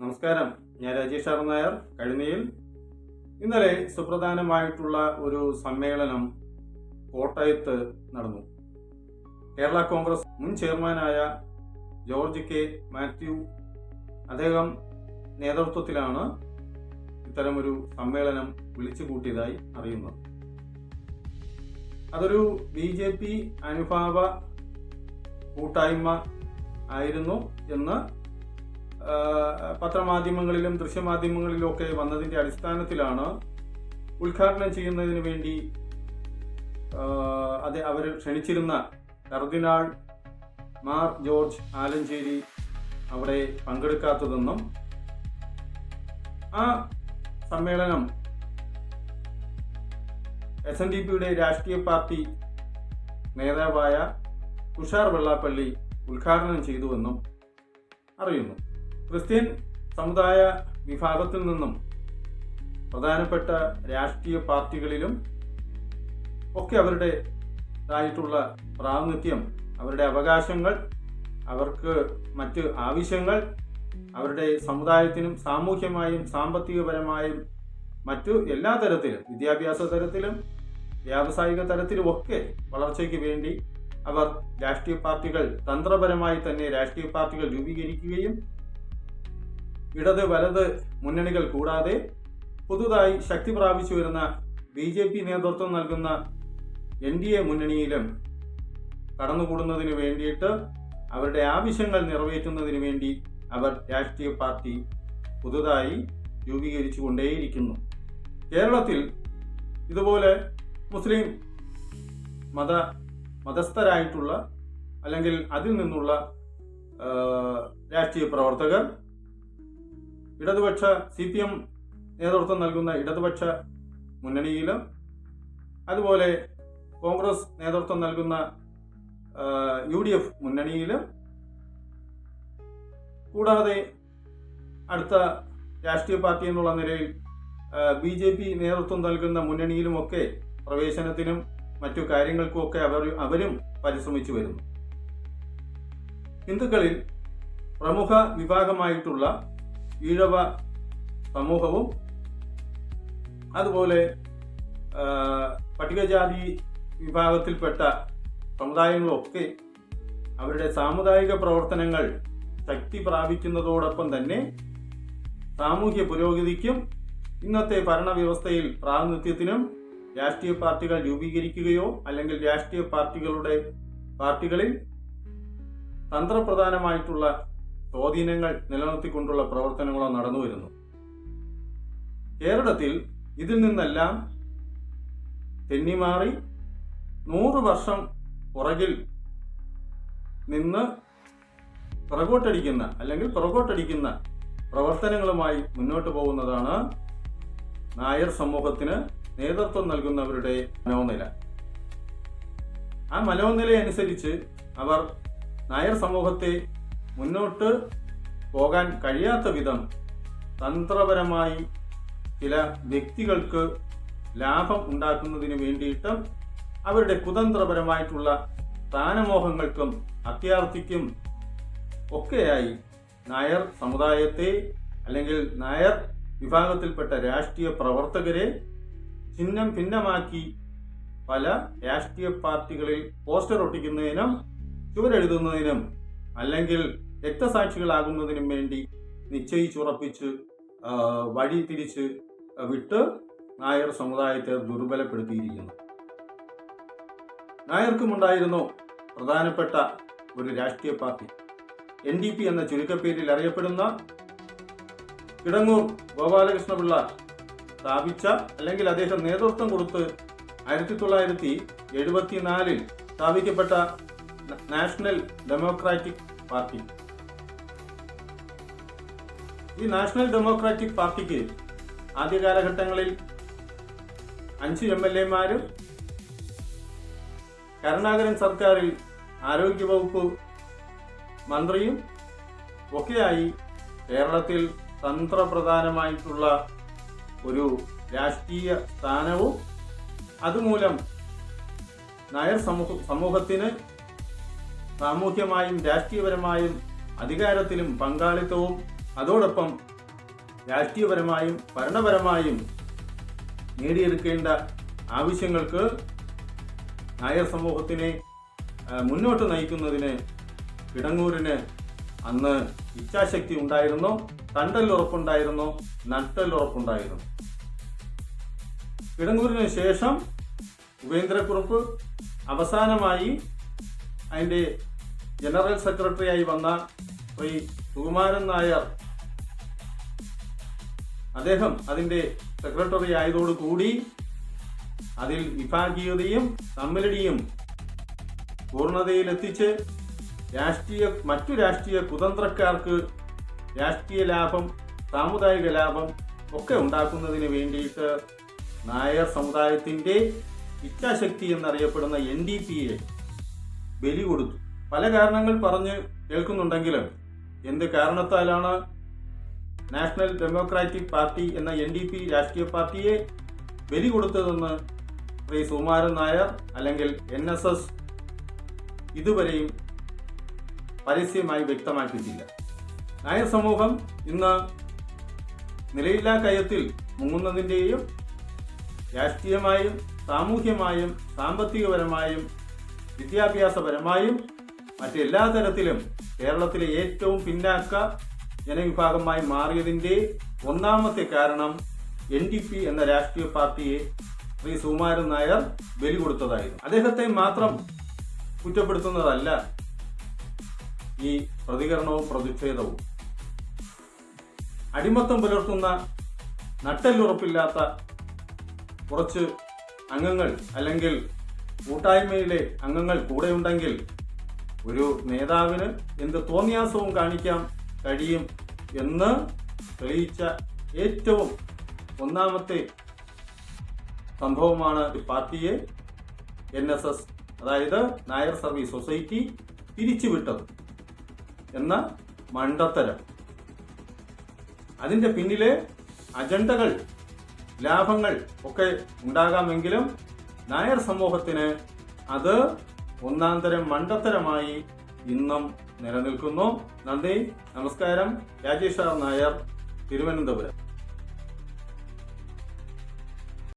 നമസ്കാരം, ഞാൻ രാജേഷ് ആർ നായർ, കഴുനിയിൽ. ഇന്നലെ സുപ്രധാനമായിട്ടുള്ള ഒരു സമ്മേളനം കോട്ടയത്ത് നടന്നു. കേരള കോൺഗ്രസ് മുൻ ചെയർമാനായ ജോർജ് കെ മാത്യു അദ്ദേഹം നേതൃത്വത്തിലാണ് ഇത്തരമൊരു സമ്മേളനം വിളിച്ചു കൂട്ടിയതായി അറിയുന്നത്. അതൊരു BJP അനുഭാവ കൂട്ടായ്മ ആയിരുന്നു എന്ന് പത്രമാധ്യമങ്ങളിലും ദൃശ്യമാധ്യമങ്ങളിലും ഒക്കെ വന്നതിന്റെ അടിസ്ഥാനത്തിലാണ് ഉദ്ഘാടനം ചെയ്യുന്നതിന് വേണ്ടി അവർ ക്ഷണിച്ചിരുന്ന കർദിനാൾ മാർ ജോർജ് ആലഞ്ചേരി അവിടെ പങ്കെടുക്കാത്തതെന്നും ആ സമ്മേളനം SNDPയുടെ രാഷ്ട്രീയ പാർട്ടി നേതാവായ തുഷാർ വെള്ളാപ്പള്ളി ഉദ്ഘാടനം ചെയ്തുവെന്നും അറിയുന്നു. ക്രിസ്ത്യൻ സമുദായ വിഭാഗത്തിൽ നിന്നും പ്രധാനപ്പെട്ട രാഷ്ട്രീയ പാർട്ടികളിലും ഒക്കെ അവരുടേതായിട്ടുള്ള പ്രാതിനിധ്യം, അവരുടെ അവകാശങ്ങൾ, അവർക്ക് മറ്റ് ആവശ്യങ്ങൾ, അവരുടെ സമുദായത്തിനും സാമൂഹ്യമായും സാമ്പത്തികപരമായും മറ്റു എല്ലാ തരത്തിലും, വിദ്യാഭ്യാസ തരത്തിലും വ്യാവസായിക തരത്തിലുമൊക്കെ വളർച്ചയ്ക്ക് വേണ്ടി അവർ രാഷ്ട്രീയ പാർട്ടികൾ, തന്ത്രപരമായി തന്നെ രാഷ്ട്രീയ പാർട്ടികൾ രൂപീകരിക്കുകയും ഇടത് വലത് മുന്നണികൾ കൂടാതെ പുതുതായി ശക്തി പ്രാപിച്ചു വരുന്ന BJP നേതൃത്വം നൽകുന്ന NDA മുന്നണിയിലും കടന്നുകൂടുന്നതിന് വേണ്ടിയിട്ട്, അവരുടെ ആവശ്യങ്ങൾ നിറവേറ്റുന്നതിന് വേണ്ടി അവർ രാഷ്ട്രീയ പാർട്ടി പുതുതായി രൂപീകരിച്ചു കൊണ്ടേയിരിക്കുന്നു. ഇതുപോലെ മുസ്ലിം മതസ്ഥരായിട്ടുള്ള അല്ലെങ്കിൽ അതിൽ നിന്നുള്ള രാഷ്ട്രീയ പ്രവർത്തകർ, ഇടതുപക്ഷ CPM നേതൃത്വം നൽകുന്ന ഇടതുപക്ഷ മുന്നണിയിലും അതുപോലെ കോൺഗ്രസ് നേതൃത്വം നൽകുന്ന UDF മുന്നണിയിലും കൂടാതെ അടുത്ത രാഷ്ട്രീയ പാർട്ടി എന്നുള്ള നിലയിൽ BJP നേതൃത്വം നൽകുന്ന മുന്നണിയിലുമൊക്കെ പ്രവേശനത്തിനും മറ്റു കാര്യങ്ങൾക്കുമൊക്കെ അവരും പരിശ്രമിച്ചു വരുന്നു. ഹിന്ദുക്കളിൽ പ്രമുഖ വിഭാഗമായിട്ടുള്ള ഈഴവ സമൂഹവും അതുപോലെ പട്ടികജാതി വിഭാഗത്തിൽപ്പെട്ട സമുദായങ്ങളൊക്കെ അവരുടെ സാമുദായിക പ്രവർത്തനങ്ങൾ ശക്തി പ്രാപിക്കുന്നതോടൊപ്പം തന്നെ സാമൂഹ്യ പുരോഗതിക്കും ഇന്നത്തെ ഭരണവ്യവസ്ഥയിൽ പ്രാതിനിധ്യത്തിനും രാഷ്ട്രീയ പാർട്ടികൾ രൂപീകരിക്കുകയോ അല്ലെങ്കിൽ രാഷ്ട്രീയ പാർട്ടികളിൽ തന്ത്രപ്രധാനമായിട്ടുള്ള സ്വാധീനങ്ങൾ നിലനിർത്തിക്കൊണ്ടുള്ള പ്രവർത്തനങ്ങളോ നടന്നു വരുന്നു. കേരളത്തിൽ ഇതിൽ നിന്നെല്ലാം തെന്നിമാറി 100 വർഷം പുറകിൽ നിന്ന് പുറകോട്ടടിക്കുന്ന പ്രവർത്തനങ്ങളുമായി മുന്നോട്ട് പോകുന്നതാണ് നായർ സമൂഹത്തിന് നേതൃത്വം നൽകുന്നവരുടെ മനോനില. ആ മനോനിലയനുസരിച്ച് അവർ നായർ സമൂഹത്തെ മുന്നോട്ട് പോകാൻ കഴിയാത്ത വിധം തന്ത്രപരമായി ചില വ്യക്തികൾക്ക് ലാഭം ഉണ്ടാക്കുന്നതിന് വേണ്ടിയിട്ട് അവരുടെ കുതന്ത്രപരമായിട്ടുള്ള സ്ഥാനമോഹങ്ങൾക്കും അത്യാർത്തിക്കും ഒക്കെയായി നായർ സമുദായത്തെ അല്ലെങ്കിൽ നായർ വിഭാഗത്തിൽപ്പെട്ട രാഷ്ട്രീയ പ്രവർത്തകരെ ഛിന്നം ഭിന്നമാക്കി പല രാഷ്ട്രീയ പാർട്ടികളിൽ പോസ്റ്റർ ഒട്ടിക്കുന്നതിനും ചുവരെഴുതുന്നതിനും അല്ലെങ്കിൽ രക്തസാക്ഷികളാകുന്നതിനും വേണ്ടി നിശ്ചയിച്ചുറപ്പിച്ച് വഴി തിരിച്ച് വിട്ട് നായർ സമുദായത്തെ ദുർബലപ്പെടുത്തിയിരിക്കുന്നു. നായർക്കുമുണ്ടായിരുന്നു പ്രധാനപ്പെട്ട ഒരു രാഷ്ട്രീയ പാർട്ടി. NDP എന്ന ചുരുക്കപ്പേരിൽ അറിയപ്പെടുന്ന കിടങ്ങൂർ ഗോപാലകൃഷ്ണപിള്ള സ്ഥാപിച്ച അല്ലെങ്കിൽ അദ്ദേഹം നേതൃത്വം കൊടുത്ത് 1974 സ്ഥാപിക്കപ്പെട്ട നാഷണൽ ഡെമോക്രാറ്റിക് പാർട്ടി. ഈ നാഷണൽ ഡെമോക്രാറ്റിക് പാർട്ടിക്ക് ആദ്യ കാലഘട്ടങ്ങളിൽ 5 MLA-മാരും കരുണാകരൻ സർക്കാരിൽ ആരോഗ്യവകുപ്പ് മന്ത്രിയും ഒക്കെയായി കേരളത്തിൽ തന്ത്രപ്രധാനമായിട്ടുള്ള ഒരു രാഷ്ട്രീയ സ്ഥാനവും അതുമൂലം നായർ സമൂഹത്തിന് സാമൂഹ്യമായും രാഷ്ട്രീയപരമായും അധികാരത്തിലും പങ്കാളിത്തവും അതോടൊപ്പം രാഷ്ട്രീയപരമായും ഭരണപരമായും നേടിയെടുക്കേണ്ട ആവശ്യങ്ങൾക്ക് നായർ സമൂഹത്തിനെ മുന്നോട്ട് നയിക്കുന്നതിന് കിടങ്ങൂരിന് അന്ന് ഇച്ഛാശക്തി ഉണ്ടായിരുന്നു, തണ്ടല്ലുറപ്പുണ്ടായിരുന്നു, നട്ടല്ലുറപ്പുണ്ടായിരുന്നു. കിടങ്ങൂരിന് ശേഷം ഉപേന്ദ്രക്കുറുപ്പ്, അവസാനമായി അതിൻ്റെ ജനറൽ സെക്രട്ടറിയായി വന്ന ശ്രീ സുകുമാരൻ നായർ, അദ്ദേഹം അതിൻ്റെ സെക്രട്ടറി ആയതോടുകൂടി അതിൽ വിഭാഗീയതയും തമ്മിലടിയും പൂർണ്ണതയിലെത്തിച്ച് മറ്റു രാഷ്ട്രീയ കുതന്ത്രക്കാർക്ക് രാഷ്ട്രീയ ലാഭം, സാമുദായിക ലാഭം ഒക്കെ ഉണ്ടാക്കുന്നതിന് വേണ്ടിയിട്ട് നായർ സമുദായത്തിൻ്റെ ഇച്ഛാശക്തി എന്നറിയപ്പെടുന്ന NDPയെ ബലി കൊടുത്തു. പല കാരണങ്ങൾ പറഞ്ഞ് കേൾക്കുന്നുണ്ടെങ്കിലും എന്ത് കാരണത്താലാണ് നാഷണൽ ഡെമോക്രാറ്റിക് പാർട്ടി എന്ന NDP രാഷ്ട്രീയ പാർട്ടിയെ ബലി കൊടുത്തതെന്ന് ശ്രീ സുകുമാരൻ നായർ അല്ലെങ്കിൽ NSS ഇതുവരെയും പരസ്യമായി വ്യക്തമാക്കിയിട്ടില്ല. നായർ സമൂഹം ഇന്ന് നിലയില്ലാ കയത്തിൽ മുങ്ങുന്നതിൻ്റെയും രാഷ്ട്രീയമായും സാമൂഹ്യമായും സാമ്പത്തികപരമായും വിദ്യാഭ്യാസപരമായും മറ്റെല്ലാ തരത്തിലും കേരളത്തിലെ ഏറ്റവും പിന്നാക്ക ജനവിഭാഗമായി മാറിയതിൻ്റെ ഒന്നാമത്തെ കാരണം NDP എന്ന രാഷ്ട്രീയ പാർട്ടിയെ ശ്രീ സുകുമാരൻ നായർ ബലി കൊടുത്തതായിരുന്നു. അദ്ദേഹത്തെ മാത്രം കുറ്റപ്പെടുത്തുന്നതല്ല ഈ പ്രതികരണവും പ്രതിഷേധവും. അടിമത്തം പുലർത്തുന്ന നട്ടെല്ലുറപ്പില്ലാത്ത കുറച്ച് അംഗങ്ങൾ അല്ലെങ്കിൽ കൂട്ടായ്മയിലെ അംഗങ്ങൾ കൂടെയുണ്ടെങ്കിൽ ഒരു നേതാവിന് എന്ത് തോന്നിയാസവും കാണിക്കാൻ കഴിയും എന്ന് തെളിയിച്ച ഏറ്റവും ഒന്നാമത്തെ സംഭവമാണ് പാർട്ടിയെ NSS, അതായത് നായർ സർവീസ് സൊസൈറ്റി പിരിച്ചുവിട്ടത് എന്ന മണ്ടത്തരം. അതിൻ്റെ പിന്നിലെ അജണ്ടകൾ, ലാഭങ്ങൾ ഒക്കെ ഉണ്ടാകാമെങ്കിലും നായർ സമൂഹത്തിന് അത് ഒന്നാന്തരം മണ്ടത്തരമായി ഇന്നും നിലനിൽക്കുന്നു. നന്ദി, നമസ്കാരം. രാജേഷ് നായർ, തിരുവനന്തപുരം.